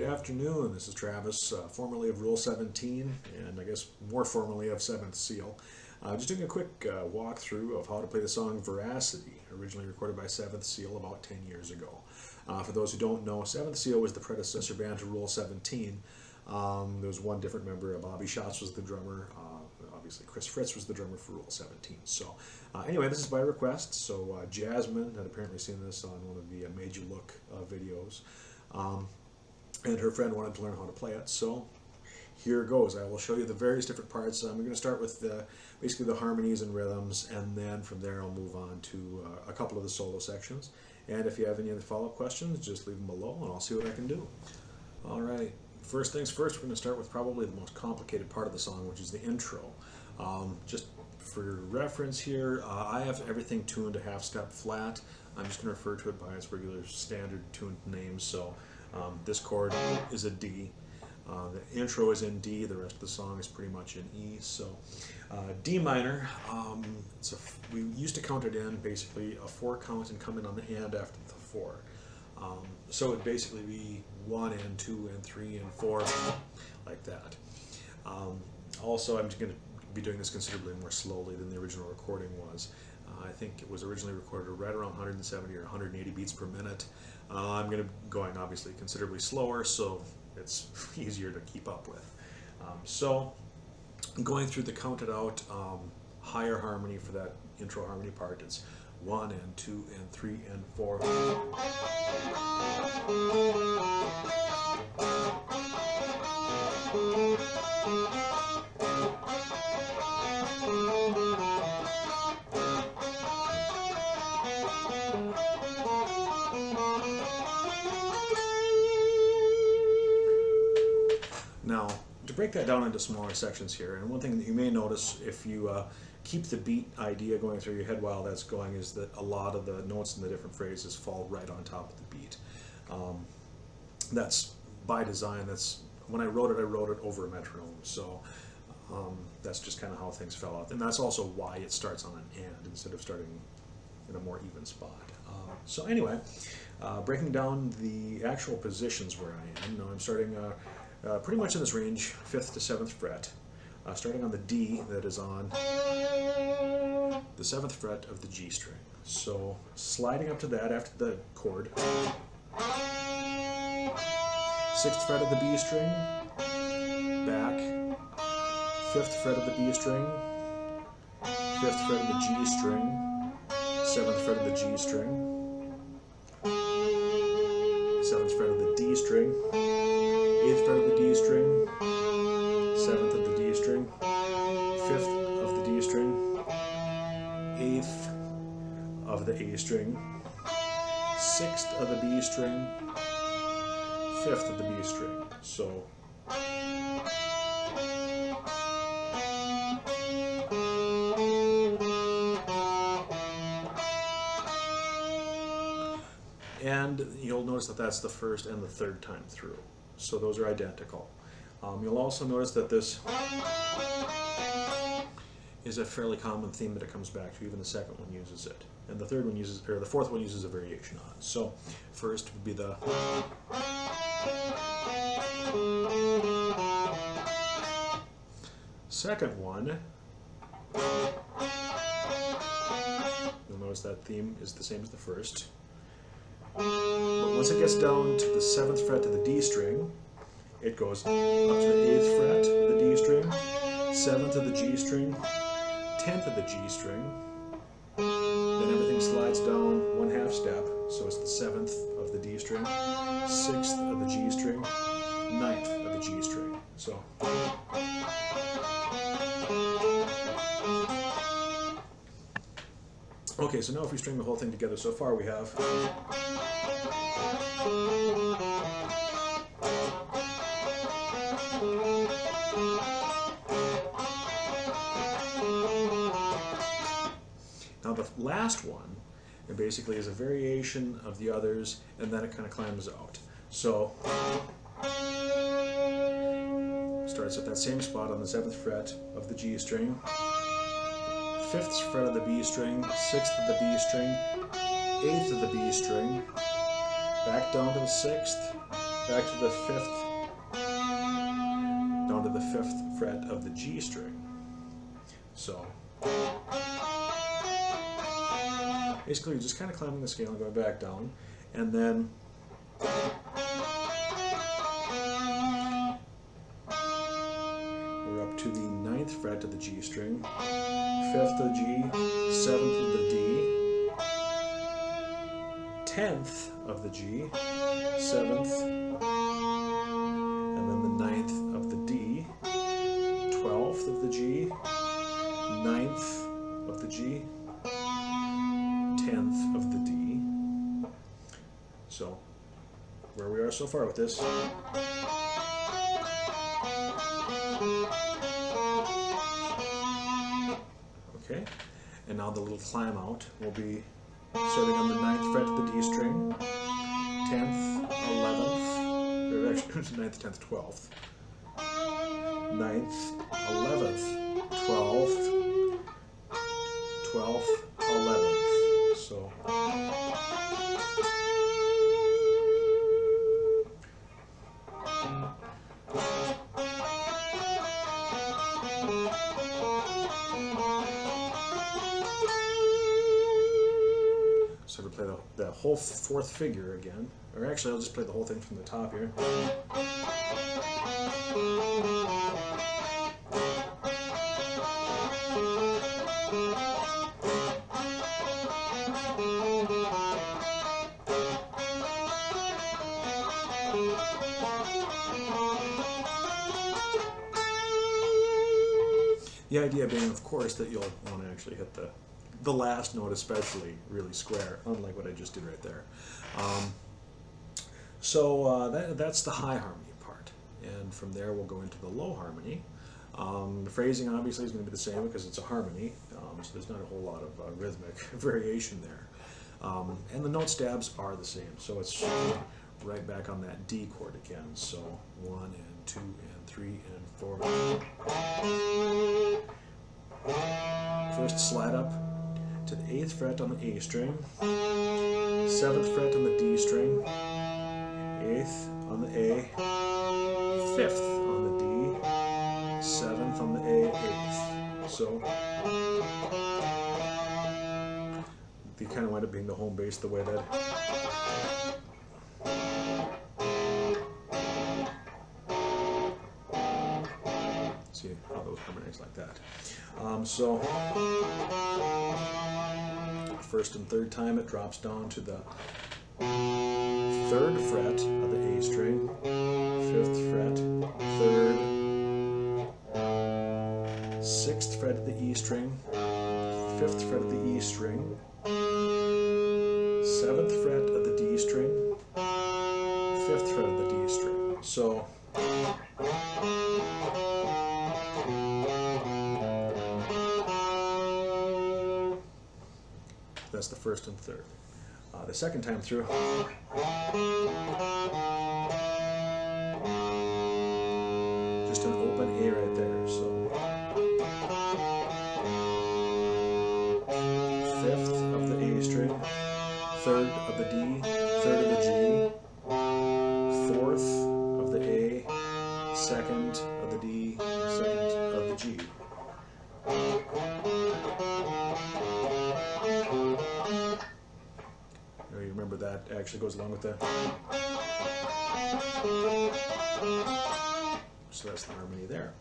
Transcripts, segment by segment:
afternoon. This is Travis, formerly of Rule 17, and I guess more formally of 7th Seal. Just doing a quick walkthrough of how to play the song Veracity, originally recorded by 7th Seal about 10 years ago. For those who don't know, 7th Seal was the predecessor band to Rule 17. There was one different member. Bobby Schatz was the drummer. Obviously, Chris Fritz was the drummer for Rule 17. So anyway, this is by request. So Jasmine had apparently seen this on one of the Made You Look videos. And her friend wanted to learn how to play it, so here goes. I will show you the various different parts. I'm going to start with basically the harmonies and rhythms, and then from there I'll move on to a couple of the solo sections. And if you have any other follow-up questions, just leave them below and I'll see what I can do. Alright, first things first, we're going to start with probably the most complicated part of the song, which is the intro. Just for reference here, I have everything tuned a half step flat. I'm just going to refer to it by its regular standard tuned name. So this chord is a D. The intro is in D. The rest of the song is pretty much in E. So D minor. We used to count it in basically a 4 count and come in on the and after the 4. So it'd basically be 1 and 2 and 3 and 4 like that. Also, I'm just going to be doing this considerably more slowly than the original recording was. I think it was originally recorded right around 170 or 180 beats per minute. I'm going to going obviously considerably slower, so it's easier to keep up with. So going through the counted out higher harmony for that intro harmony part, it's 1 and 2 and 3 and 4. Now, to break that down into smaller sections here, and one thing that you may notice if you keep the beat idea going through your head while that's going is that a lot of the notes in the different phrases fall right on top of the beat. That's by design. That's when I wrote it over a metronome, so that's just kind of how things fell out. And that's also why it starts on an and instead of starting in a more even spot. So anyway, breaking down the actual positions where I am. Now I'm starting pretty much in this range, 5th to 7th fret, starting on the D that is on the 7th fret of the G string. So sliding up to that after the chord, 6th fret of the B string, back, 5th fret of the B string, 5th fret of the G string, 7th fret of the G string, 7th fret of the D string, 8th fret of the D string, 7th of the D string, 5th of the D string, 8th of the A string, 6th of the B string, 5th of the B string. So and you'll notice that that's the first and the third time through. So those are identical. You'll also notice that this is a fairly common theme that it comes back to. Even the second one uses it, and the third one uses, or the fourth one uses a variation on it. So first would be the second one. You'll notice that theme is the same as the first. But once it gets down to the 7th fret of the D string, it goes up to the 8th fret of the D string, 7th of the G string, 10th of the G string, then everything slides down 1/2 step, so it's the 7th of the D string, 6th of the G string, 9th of the G string. So okay, so now if we string the whole thing together, so far we have now the last one, it basically is a variation of the others, and then it kind of climbs out. So starts at that same spot on the 7th fret of the G string, 5th fret of the B string, 6th of the B string, 8th of the B string, back down to the 6th, back to the 5th, down to the 5th fret of the G string. So basically you're just kind of climbing the scale and going back down, and then we're up to the 9th fret of the G string, 5th of the G, 7th of the D, 10th of the G, 7th, and then the 9th of the D, 12th of the G, 9th of the G, 10th of the D. So, where we are so far with this. Okay, and now the little climb out will be starting on the 9th fret of the D string, 10th, 11th, or actually 9th, 10th, 12th, 9th, 11th, 12th, 12th, 11th. So so we play the whole 4th figure again, or actually I'll just play the whole thing from the top here. The idea being, of course, that you'll want to actually hit the last note especially really square, unlike what I just did right there. That's the high harmony part, and from there we'll go into the low harmony. The phrasing obviously is going to be the same because it's a harmony, so there's not a whole lot of rhythmic variation there. And the note stabs are the same, so it's right back on that D chord again. So 1 and 2 and 3 and 4. First slide up to the 8th fret on the A string, 7th fret on the D string, 8th on the A, 5th on the D, 7th on the A, 8th. So they kind of wind up being the home base the way that. See how those harmonize like that. So first and third time it drops down to the 3rd fret of the A string, 5th fret, 3rd, 6th fret of the E string, 5th fret of the E string, 7th fret of the D string, 5th fret of the D string. So that's the 1st and 3rd. The second time through, just an open A right there. So 5th of the A string, 3rd of the D, 3rd of the G, 4th of the A, 2nd of the D, 2nd of the G. You remember that actually goes along with the. So that's the harmony there.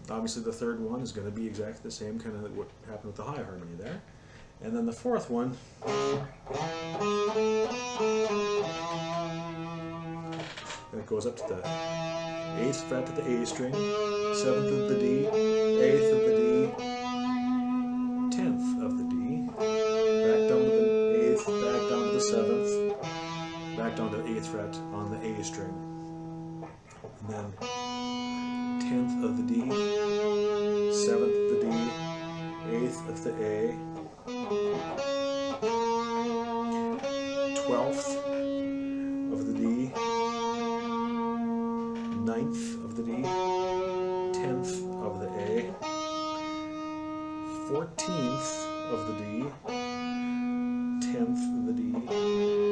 Obviously the 3rd one is going to be exactly the same, kind of what happened with the high harmony there. And then the 4th one, it goes up to the 8th fret of the A string, 7th of the D, 8th of the D, 10th of the D, back down to the 8th, back down to the 7th, back down to the 8th fret on the A string, and then 10th of the D, 7th of the D, 8th of the A, 12th of the D, 9th of the D, 10th of the A, 14th of the D, 10th of the D,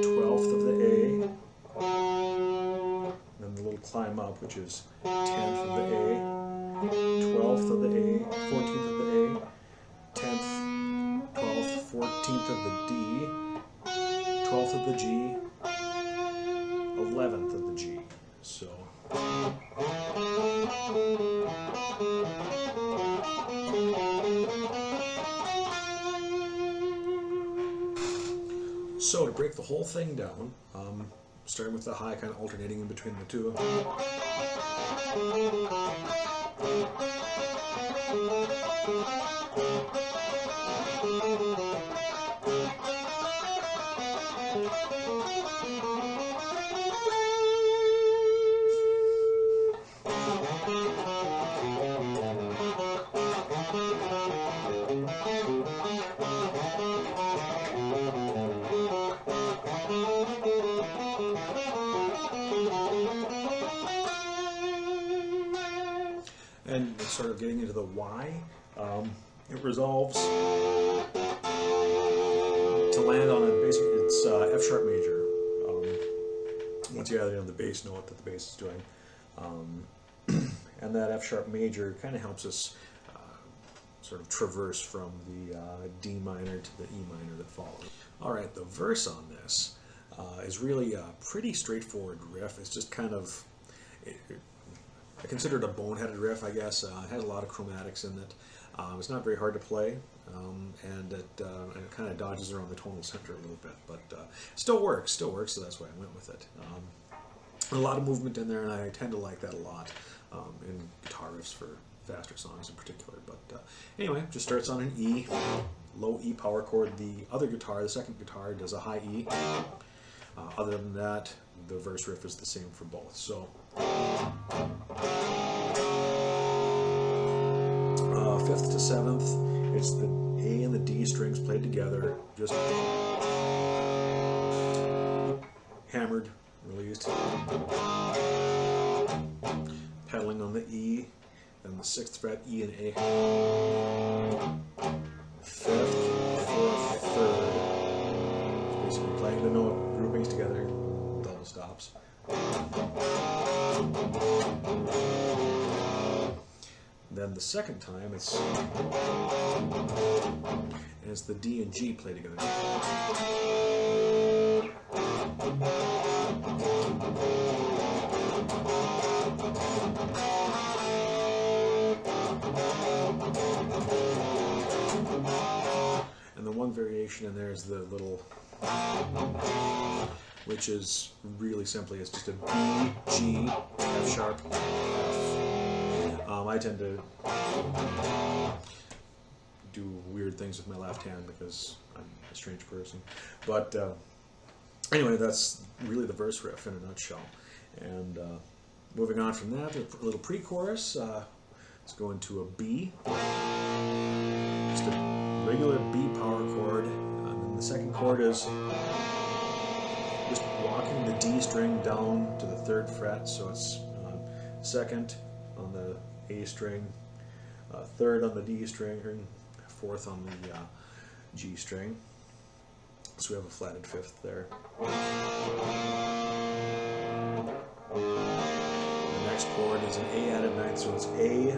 12th of the A, a little climb up, which is 10th of the A, 12th of the A, 14th of the A, 10th, 12th, 14th of the D, 12th of the G, 11th of the G. So to break the whole thing down, starting with the high, kind of alternating in between the two. And sort of getting into the Y, it resolves to land on a basic, it's F sharp major. Once you add it on the bass note that the bass is doing. And that F sharp major kind of helps us sort of traverse from the D minor to the E minor that follows. All right, the verse on this is really a pretty straightforward riff. It's just kind of, I consider it a boneheaded riff, I guess. It has a lot of chromatics in it. It's not very hard to play, and it kind of dodges around the tonal center a little bit, but still works, so that's why I went with it. A lot of movement in there, and I tend to like that a lot in guitar riffs for faster songs in particular. But anyway, just starts on an E, low E power chord. The other guitar, the second guitar, does a high E. Other than that, the verse riff is the same for both. So 5th to 7th, it's the A and the D strings played together, just hammered, released, pedaling on the E, then the 6th fret, E and A, 5th, 4th, 3rd, basically playing the note groupings together, double stops. Then the second time, it's the D and G play together. And the one variation in there is the little, which is really simply, it's just a B, G, F sharp, F. I tend to do weird things with my left hand because I'm a strange person. But anyway, that's really the verse riff in a nutshell. And moving on from that, a little pre-chorus. Let's go into a B. Just a regular B power chord. And then the second chord is just walking the D string down to the 3rd fret. So it's 2nd on the A string, 3rd on the D string, 4th on the G string. So we have a flatted 5th there. The next chord is an A added 9th, so it's A,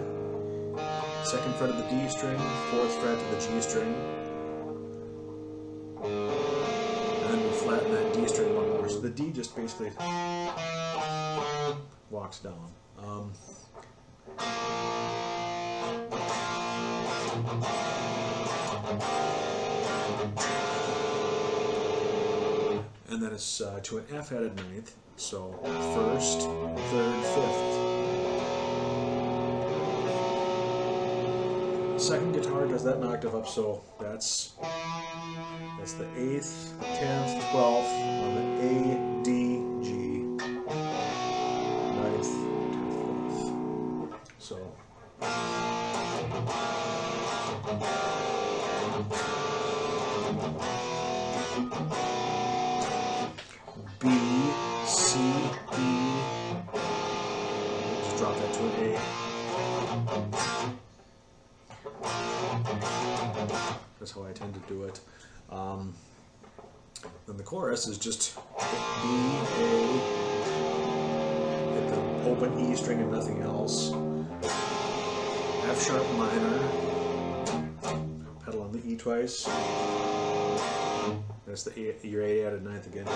2nd fret of the D string, 4th fret of the G string, and then we flatten that D string one more. So the D just basically walks down. And then it's to an F added 9th, so 1st, 3rd, 5th. Second guitar does that an octave up, so that's the 8th, 10th, 12th on the A, D, G, 9th, 10th, 12th. So B, C, E, just drop that to an A. That's how I tend to do it. Then the chorus is just B, A, hit the open E string and nothing else. F sharp minor. Pedal on the E twice. That's your A added ninth again.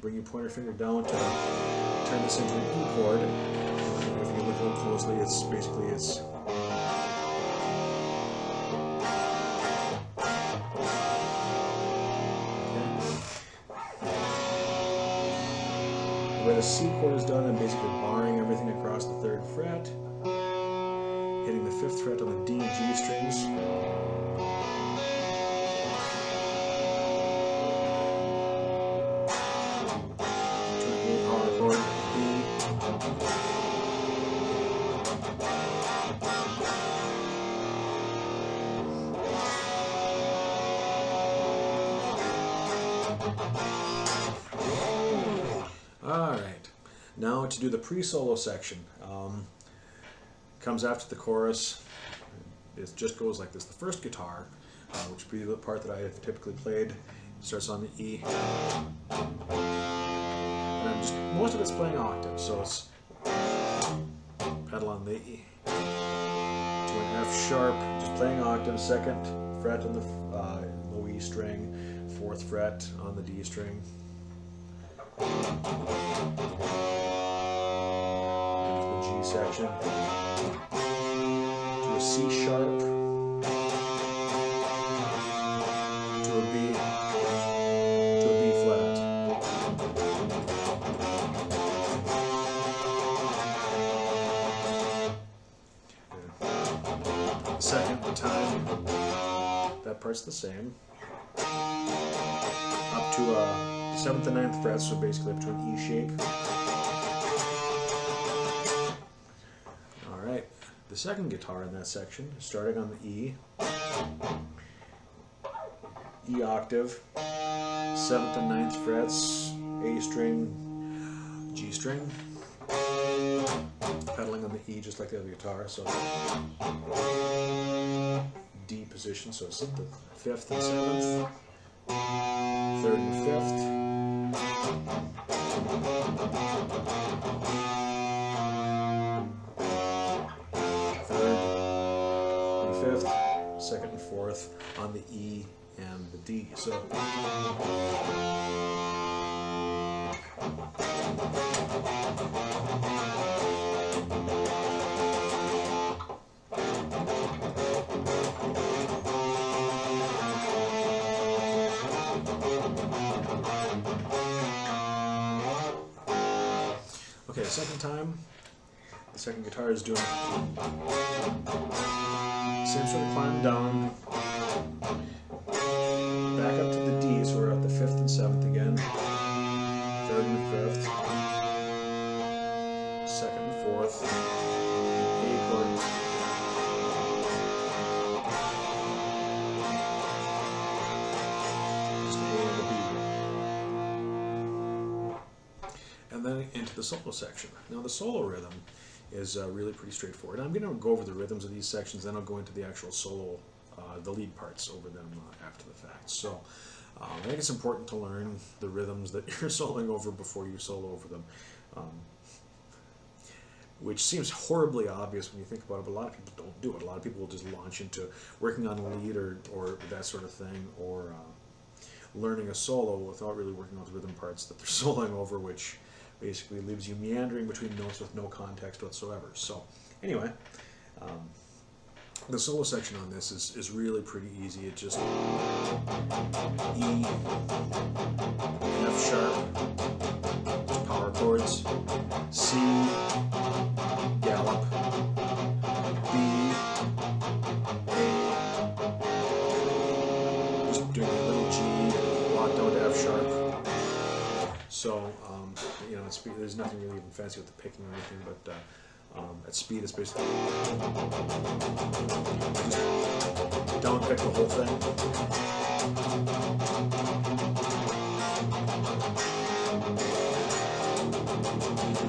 Bring your pointer finger down to turn this into an E chord. If you look a little closely, it's basically where the C chord is done, I'm basically barring everything across the 3rd fret, hitting the 5th fret on the D and G strings. To an A power chord, B. Alright, now to do the pre-solo section. Comes after the chorus. It just goes like this. The first guitar, which would be the part that I have typically played, starts on the E. And most of it's playing octaves, so it's pedal on the E. To an F sharp, just playing octaves, 2nd fret on the low E string, 4th fret on the D string. Into the G section. To a C sharp. To a B. To a B flat. Second time, that part's the same. Up to a 7th and 9th frets, so basically up to an E shape. Alright, the second guitar in that section, starting on the E, E octave, 7th and 9th frets, A string, G string, pedaling on the E just like the other guitar, so D position, so it's the 5th and 7th, 3rd and 5th, 3rd and 5th, 2nd and 4th on the E and the D. So okay, the second time, the second guitar is doing same sort of climb down, back up to the D, so we're at the 5th and 7th again, 3rd and 5th, 2nd and 4th, A chord, just A and a B. And then into the solo section. Now the solo rhythm is really pretty straightforward. I'm going to go over the rhythms of these sections, then I'll go into the actual solo, the lead parts over them after the fact. So I think it's important to learn the rhythms that you're soloing over before you solo over them, which seems horribly obvious when you think about it, but a lot of people don't do it. A lot of people will just launch into working on a lead or that sort of thing, or learning a solo without really working on the rhythm parts that they're soloing over, which basically leaves you meandering between notes with no context whatsoever. So anyway, the solo section on this is really pretty easy. It just E, F sharp, just power chords, C, gallop, B, A, just doing a little G, locked down to F sharp. So, you know, there's nothing really even fancy with the picking or anything, but at speed it's basically just down pick the whole thing.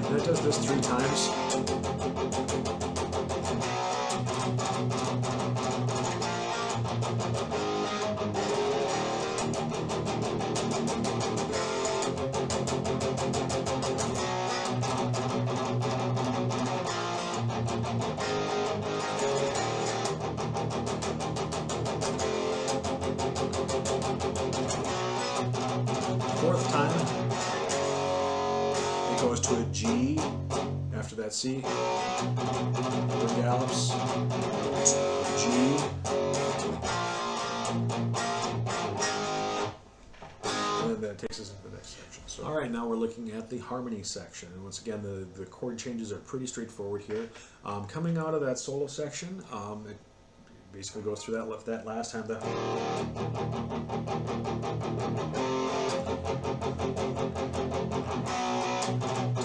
And it does this 3 times. time, it goes to a G after that C. It gallops. G. And then that takes us into the next section. So, all right, now we're looking at the harmony section. And once again, the chord changes are pretty straightforward here. Coming out of that solo section, it basically goes through that last time. To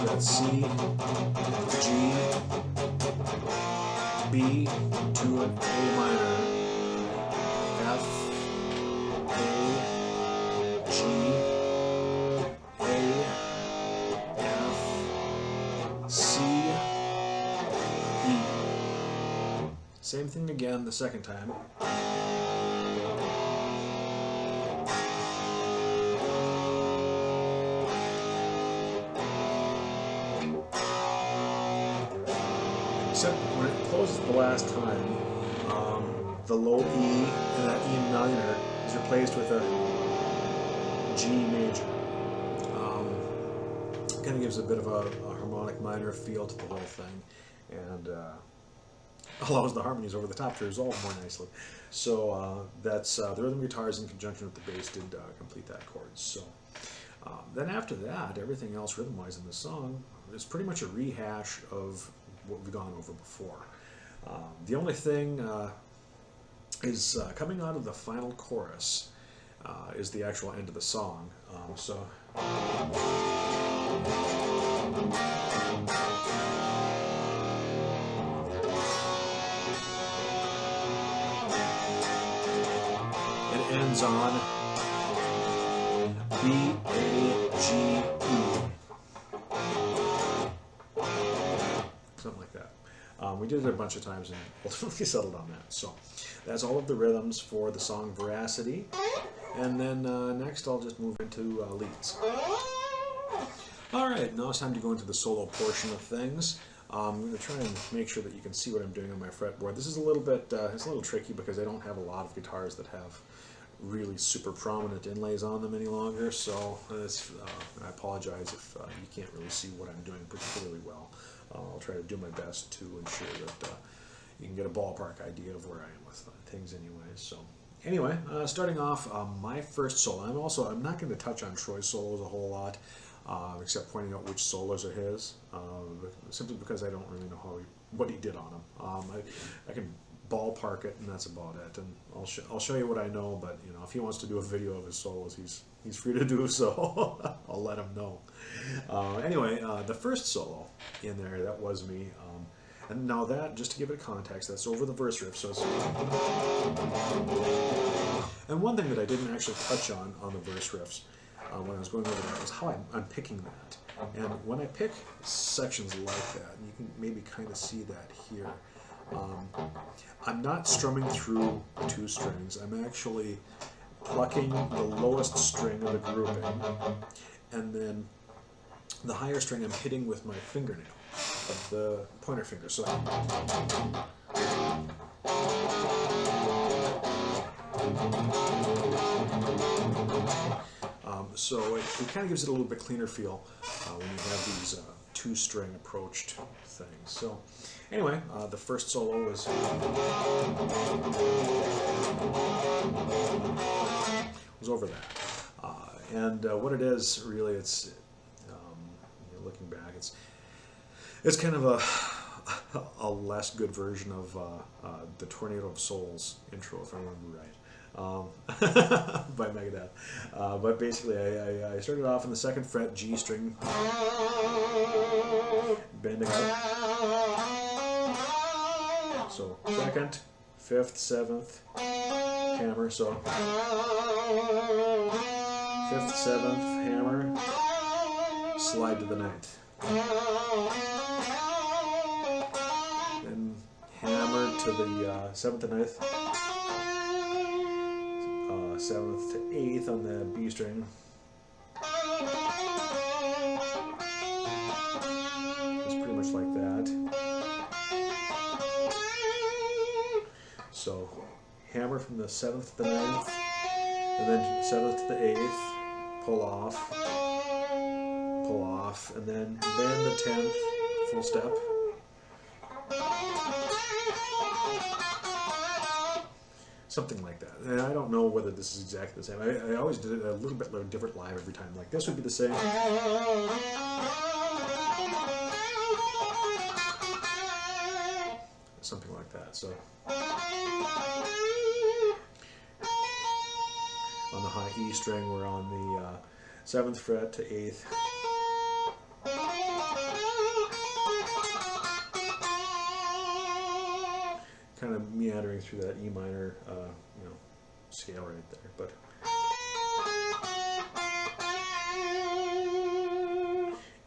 that C, G, B, to an A minor, F, A, G, A, F, C, E. Same thing again the second time. Except when it closes the last time, the low E and that E minor is replaced with a G major. Kind of gives a bit of a harmonic minor feel to the whole thing, and allows the harmonies over the top to resolve more nicely. So that's the rhythm guitars in conjunction with the bass did complete that chord. So then after that, everything else rhythm-wise in the song is pretty much a rehash of what we've gone over before. The only thing is coming out of the final chorus is the actual end of the song. So it ends on B, A, G, E. Something like that. We did it a bunch of times and ultimately settled on that. So that's all of the rhythms for the song Veracity. And then next I'll just move into leads. Alright, now it's time to go into the solo portion of things. I'm going to try and make sure that you can see what I'm doing on my fretboard. This is a little bit, it's a little tricky because I don't have a lot of guitars that have really super prominent inlays on them any longer, so I apologize if you can't really see what I'm doing particularly well. I'll try to do my best to ensure that you can get a ballpark idea of where I am with things anyway. So anyway, starting off my first solo. I'm not going to touch on Troy's solos a whole lot, except pointing out which solos are his, simply because I don't really know what he did on them. I can ballpark it, and that's about it. And I'll show you what I know. But you know, if he wants to do a video of his solos, he's free to do so. I'll let him know. Anyway, the first solo in there, that was me. And now that, just to give it context, that's over the verse riff. So it's, and one thing that I didn't actually touch on the verse riffs when I was going over that was how I'm picking that. And when I pick sections like that, and you can maybe kind of see that here, I'm not strumming through the two strings. I'm actually plucking the lowest string of the grouping, and then the higher string I'm hitting with my fingernail of the pointer finger. So so it kind of gives it a little bit cleaner feel when you have these two-string approached things. So anyway, the first solo was over that, and what it is really, it's looking back, it's kind of a less good version of the Tornado of Souls intro, if I remember right. By Megadeth. But basically, I started off in the second fret, G string, bending up. So second, fifth, seventh, hammer. So fifth, seventh, hammer, slide to the ninth. Then hammer to the seventh and ninth. Seventh to eighth on the B string. It's pretty much like that. So hammer from the seventh to the ninth, and then seventh to the eighth, pull off, off, and then bend the 10th, full step. Something like that. And I don't know whether this is exactly the same. I always did it a little bit different live every time. Like this would be the same. Something like that. So on the high E string, we're on the 7th fret to 8th. Kind of meandering through that E minor, scale right there. But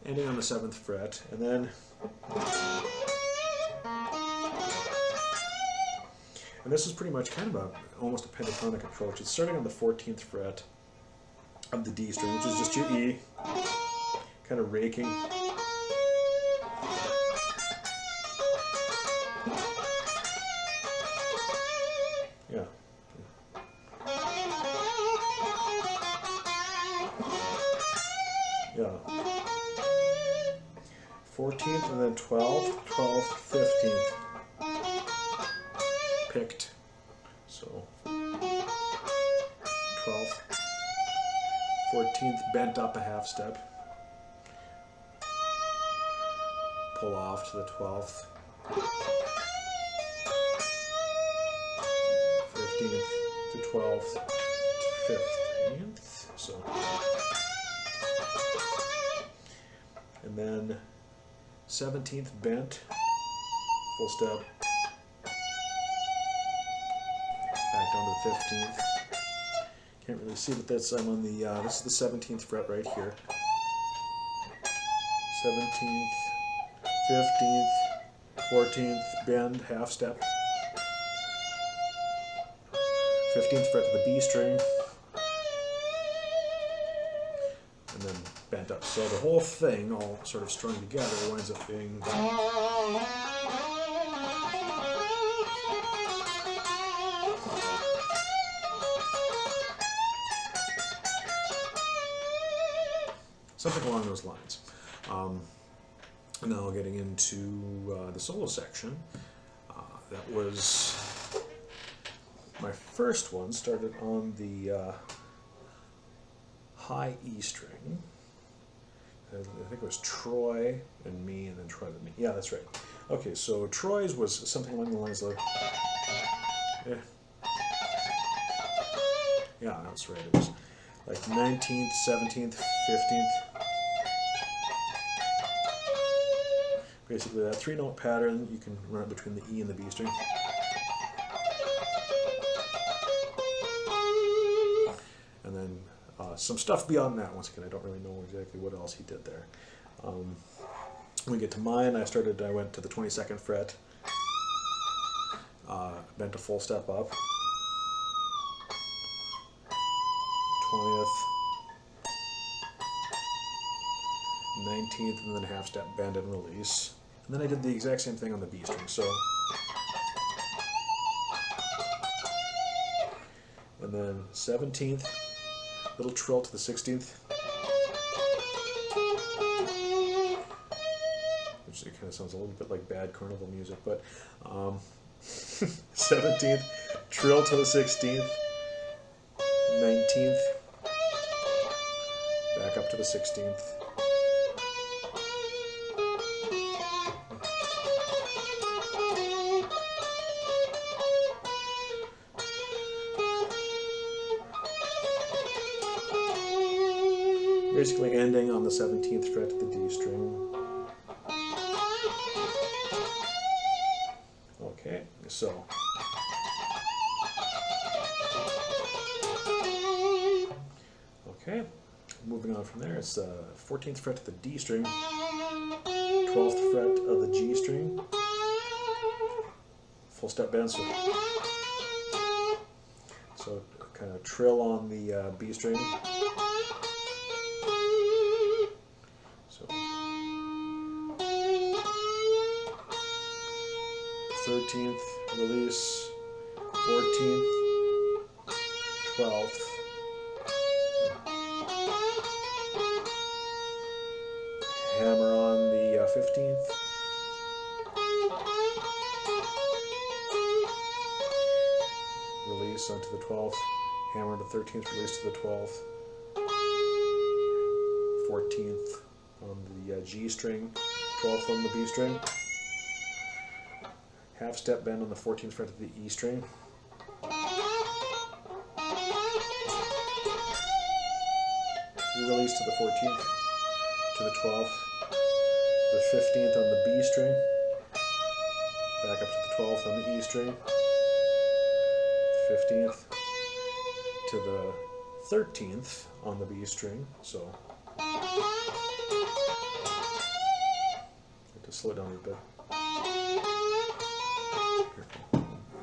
ending on the 7th fret, and then this is pretty much kind of almost a pentatonic approach. It's starting on the 14th fret of the D string, which is just your E, kind of raking. Yeah. Yeah. 14th and then 12th, 12th, 15th. Picked. So 12th, 14th, bent up a half step. Pull off to the 12th. 15th to 12th to 15th. So, and then 17th bent, full step, back down to the 15th. Can't really see, but that's I'm on the this is the 17th fret right here. 17th, 15th, 14th bend, half step. 15th fret to the B string, and then bent up. So the whole thing, all sort of strung together, winds up being something along those lines. Now getting into the solo section, that was my first one. Started on the high E string. I think it was Troy and me, and then Troy and me. Yeah, that's right. Okay, so Troy's was something along the lines of, yeah, that's right. It was like 19th, 17th, 15th. Basically, that 3-note pattern, you can run it between the E and the B string. And then some stuff beyond that. Once again, I don't really know exactly what else he did there. When we get to mine, I went to the 22nd fret, bent a full step up, 20th, 19th, and then half step bend and release. And then I did the exact same thing on the B string. So, and then 17th, little trill to the 16th, which it kind of sounds a little bit like bad carnival music, but 17th, trill to the 16th, 19th, back up to the 16th. Basically ending on the 17th fret of the D string. Okay, so moving on from there, it's 14th fret to the D string, 12th fret of the G string, full step bend, so kind of trill on the B string. So 13th, release, 14th, 12th, hammer on the 15th. Release onto the 12th. Hammer on the 13th, release to the 12th. 14th on the G string, 12th on the B string. Half step bend on the 14th fret of the E string. Release to the 14th, to the 12th, the 15th on the B string, back up to the 12th on the E string, the 15th to the 13th on the B string, so I have to slow it down a bit.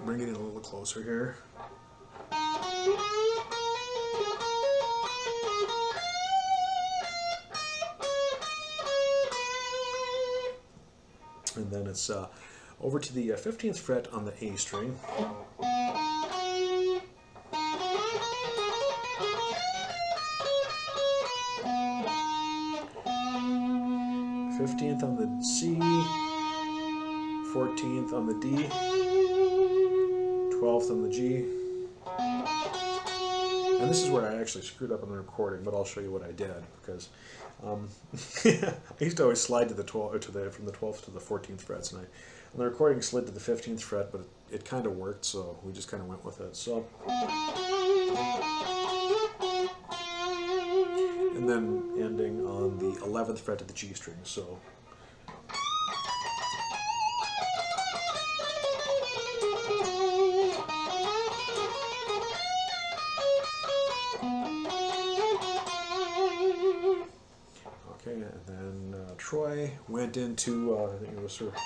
Bring it in a little closer here. And then it's over to the 15th fret on the A string. 15th on the C, 14th on the D, 12th on the G. And this is where I actually screwed up on the recording, but I'll show you what I did, because I used to always slide to the 12 from the 12th to the 14th frets, and on the recording slid to the 15th fret, but it kind of worked, so we just kind of went with it. So, and then ending on the 11th fret of the G string. So. Okay, and then Troy went into, I think it was sort of,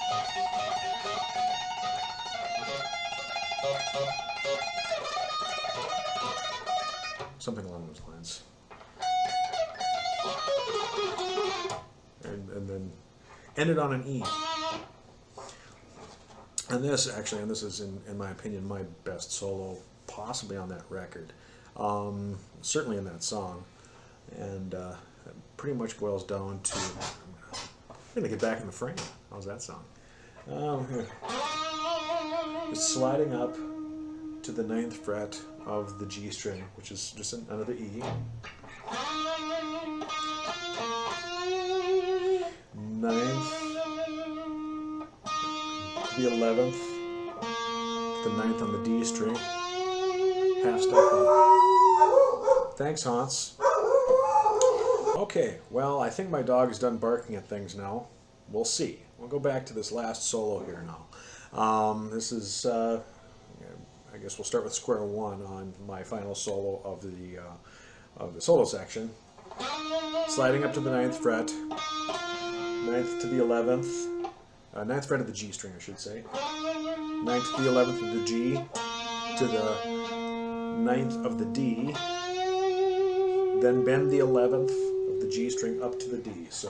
something along those lines. And then ended on an E. And this, actually, and this is, in my opinion, my best solo possibly on that record. Certainly in that song. And pretty much boils down to, I'm going to get back in the frame. How's that sound? It's sliding up to the 9th fret of the G string, which is just another E. 9th, the 11th, the 9th on the D string, half step up. Thanks, Hans. Okay, well, I think my dog is done barking at things now. We'll see. We'll go back to this last solo here now. This is, I guess we'll start with square one on my final solo of the solo section. Sliding up to the 9th fret, 9th to the 11th, 9th fret of the G string, I should say. 9th to the 11th of the G, to the 9th of the D, then bend the 11th of the G string up to the D. So,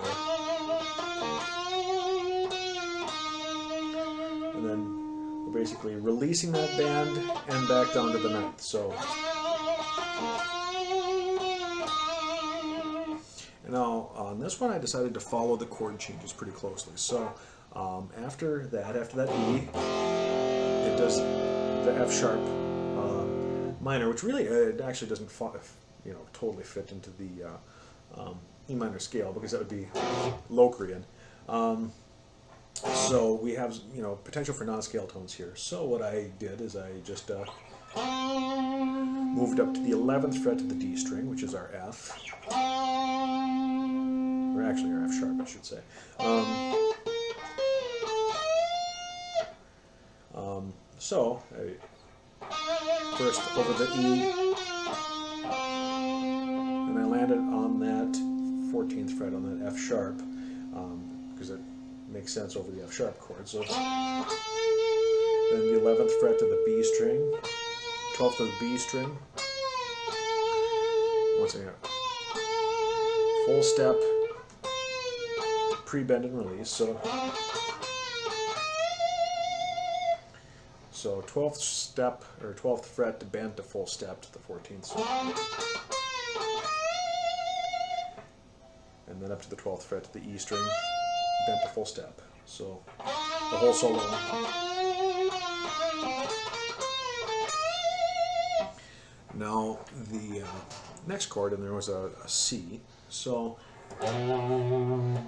and then we're basically releasing that band and back down to the 9th. So, and now on this one I decided to follow the chord changes pretty closely. So after that E, it does the F sharp minor, which really it actually doesn't totally fit into the E minor scale, because that would be Locrian. So we have potential for non-scale tones here. So what I did is I just moved up to the 11th fret of the D string, which is our F, or actually our F sharp, I should say. So I first over the E, and I landed on that 14th fret on that F sharp, because it makes sense over the F sharp chord. So then the 11th fret of the B string, 12th of the B string. Once again, full step, pre-bend and release. So 12th step, or 12th fret to bend to full step to the 14th. And then up to the 12th fret to the E string, bent to full step. So the whole solo. Now the next chord, and there was a C. So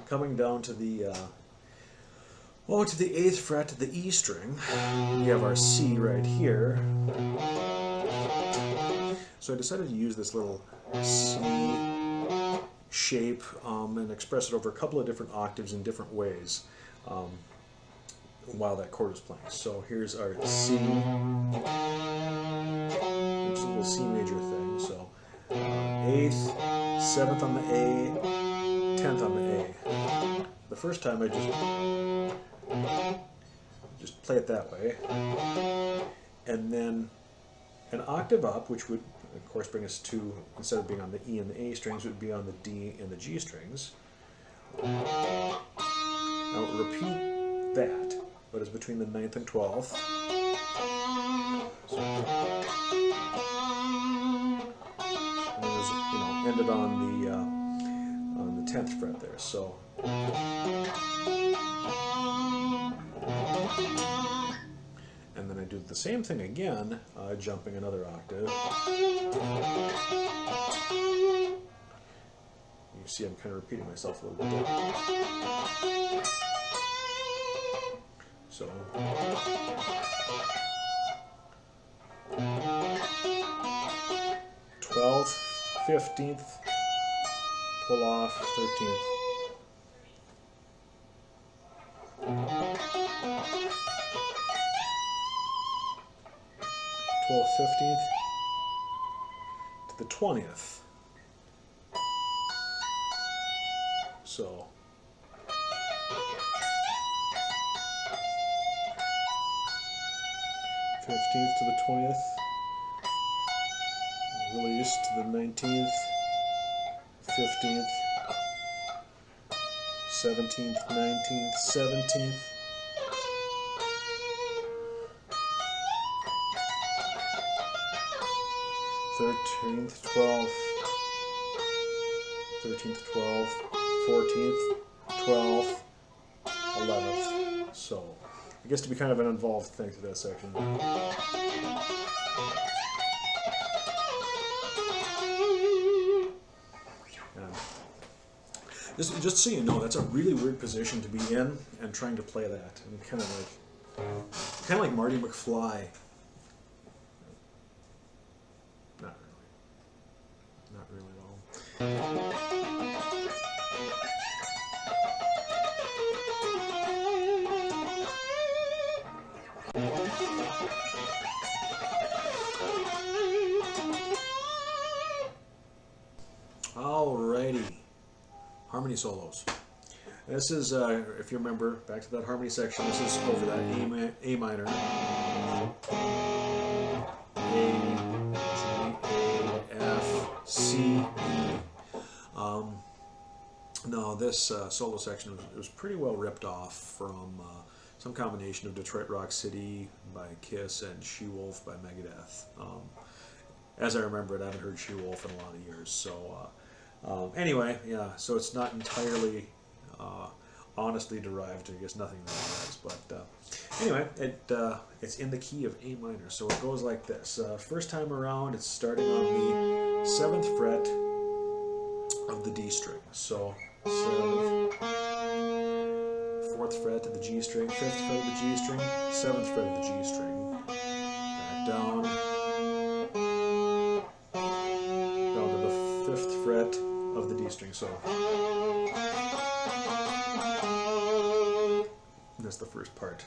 coming down to the to the 8th fret to the E string, we have our C right here. So I decided to use this little C shape and express it over a couple of different octaves in different ways while that chord is playing. So here's our C, which is a little C major thing. So 8th, 7th on the A, 10th on the A. The first time I just play it that way, and then an octave up, which would of course bring us to, instead of being on the E and the A strings, it would be on the D and the G strings. Now repeat that, but it's between the 9th and 12th. So, and then there's, ended on the 10th fret there. So and then I do the same thing again, jumping another octave. You see I'm kind of repeating myself a little bit. So 12th, 15th, pull off, 13th. 12th, 15th to the 20th. So 15th to the 20th, release to the 19th, 15th, 17th, 19th, 17th, 13th, 12th, 13th, 12th, 14th, 12th, 11th. So it gets to be kind of an involved thing through that section. And just so you know, that's a really weird position to be in, and trying to play that, and kind of like Marty McFly. Not really at all. Alrighty, harmony solos. This is, if you remember, back to that harmony section, this is over that A minor, A, G, A, F, C, E. Now this solo section was pretty well ripped off from some combination of Detroit Rock City by Kiss and She-Wolf by Megadeth. As I remember it, I haven't heard She-Wolf in a lot of years, so anyway, yeah, so it's not entirely honestly derived. I guess nothing really is, but anyway, it's in the key of A minor, so it goes like this. First time around, it's starting on the 7th fret of the D string. So 7th, 4th fret of the G string, 5th fret of the G string, 7th fret of the G string, back down to the 5th fret of the D string. So that's the first part.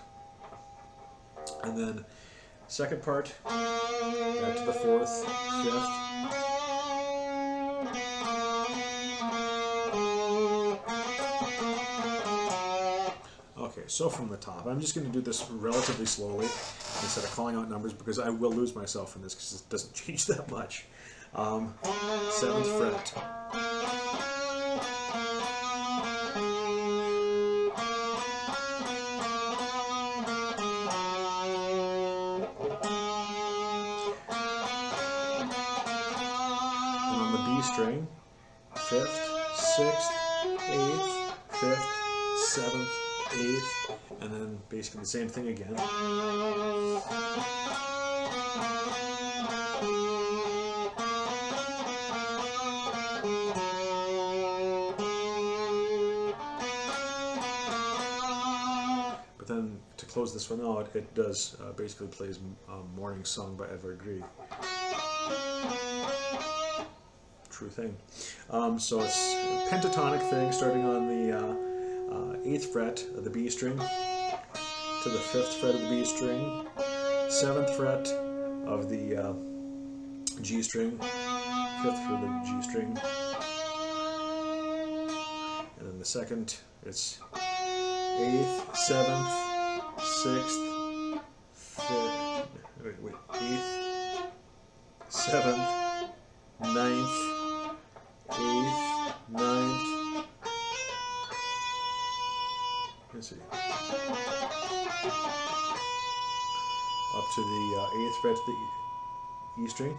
And then second part, back to the 4th, 5th. Okay, so from the top, I'm just going to do this relatively slowly instead of calling out numbers, because I will lose myself in this because it doesn't change that much. 7th fret. And on the B string, 5th, 6th, 8th, 5th, 7th, 8th, and then basically the same thing again. But then to close this one out, it does basically plays Morning Song by Edvard Grieg. True thing. So it's a pentatonic thing starting on the 8th fret of the B string to the 5th fret of the B string, 7th fret of the G string, 5th fret of the G string, and then the second it's 8th, 7th, 6th, 5th, wait, 8th, 7th, 9th, 8th, 9th, let's see, up to the 8th fret of the E string,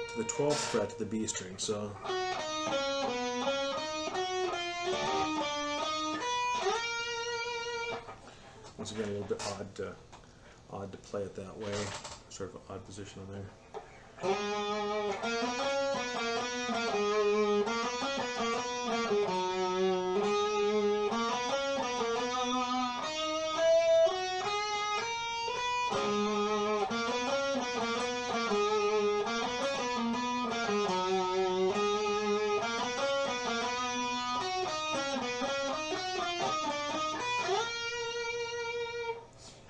to the 12th fret of the B string. So once again, a little bit odd to play it that way. Sort of an odd position on there.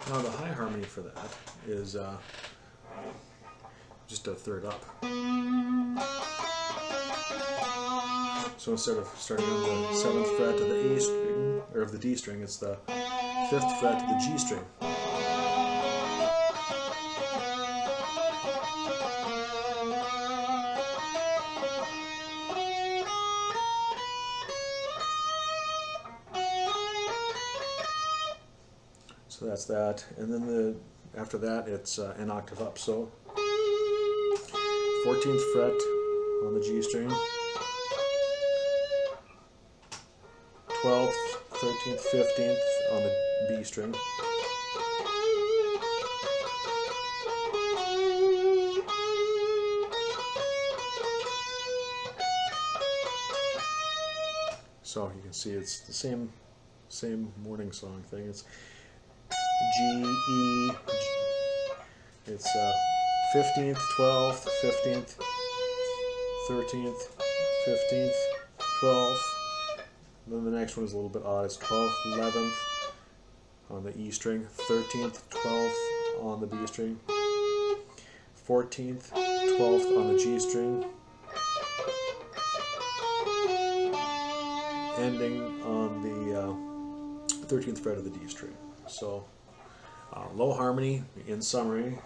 Now the high harmony for that is just a third up. So instead of starting on the 7th fret of the A string, or of the D string, it's the 5th fret of the G string. So that's that, and then after that it's an octave up. So 14th fret on the G string, 12th, 13th, 15th on the B string, so you can see it's the same Morning Song thing. It's G, E, it's 15th, 12th, 15th, 13th, 15th, 12th. Then the next one is a little bit odd. It's 12th, 11th on the E string, 13th, 12th on the B string, 14th, 12th on the G string, ending on the 13th fret of the D string. So low harmony in summary.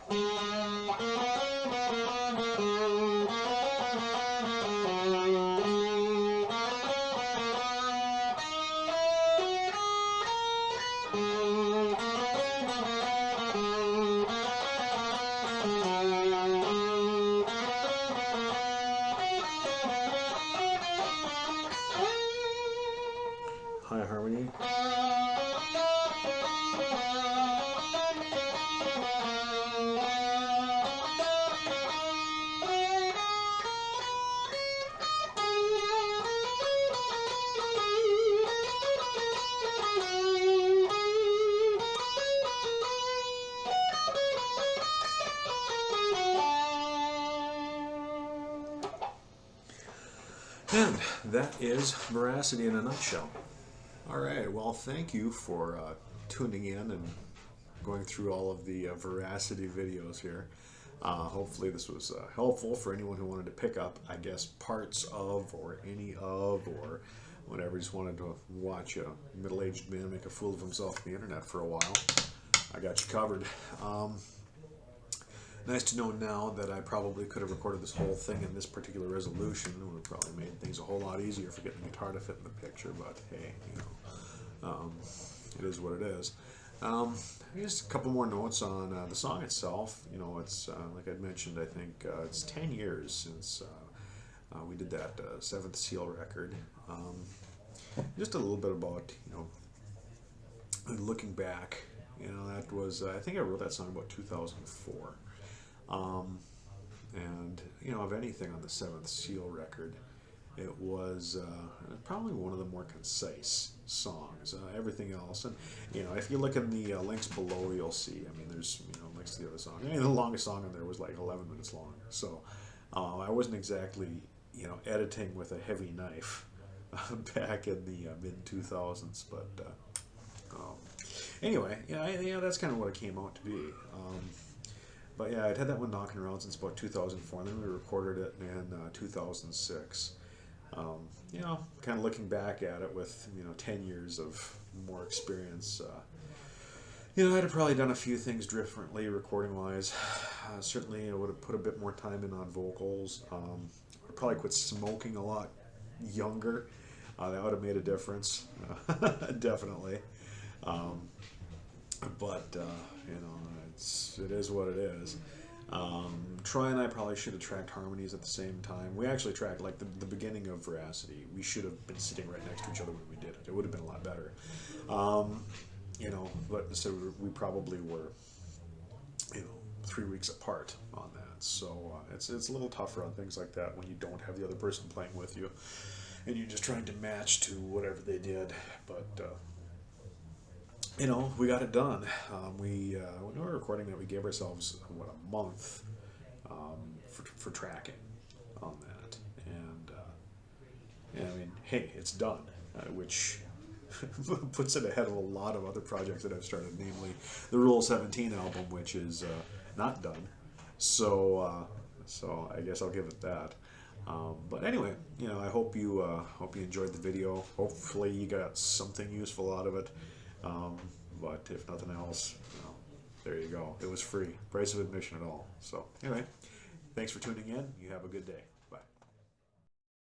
High harmony. And that is Veracity in a nutshell. All right, well, thank you for tuning in and going through all of the Veracity videos here. Hopefully this was helpful for anyone who wanted to pick up, I guess, parts of or any of or whatever, just wanted to watch a middle-aged man make a fool of himself on the internet for a while. I got you covered. Nice to know now that I probably could have recorded this whole thing in this particular resolution. It would have probably made things a whole lot easier for getting the guitar to fit in the picture, but hey, you know, it is what it is. Just a couple more notes on the song itself. You know, it's like I mentioned, I think it's 10 years since We did that Seventh Seal record. Just a little bit about, looking back, that was, I think I wrote that song about 2004. And, of anything on the Seventh Seal record, it was probably one of the more concise songs. Everything else, and if you look in the links below, you'll see. I mean, there's links to the other song. I mean, the longest song on there was like 11 minutes long. So I wasn't exactly editing with a heavy knife back in the mid 2000s. But anyway, that's kind of what it came out to be. But yeah, I'd had that one knocking around since about 2004, and then we recorded it in 2006. Kind of looking back at it with 10 years of more experience. I'd have probably done a few things differently recording wise. Certainly, I would have put a bit more time in on vocals. I probably quit smoking a lot younger. That would have made a difference, definitely. But it is what it is. Troy and I probably should have tracked harmonies at the same time. We actually tracked like the beginning of Veracity. We should have been sitting right next to each other when we did it. It would have been a lot better. But so we probably were 3 weeks apart on that. So it's a little tougher on things like that when you don't have the other person playing with you, and you're just trying to match to whatever they did. But we got it done. When we were recording that, we gave ourselves a month for tracking on that, and I mean, hey, it's done, which puts it ahead of a lot of other projects that I've started, namely the Rule 17 album, which is not done. So I guess I'll give it that. But anyway, I hope you enjoyed the video. Hopefully you got something useful out of it. But if nothing else, there you go. It was free. Price of admission at all. So anyway, thanks for tuning in. You have a good day.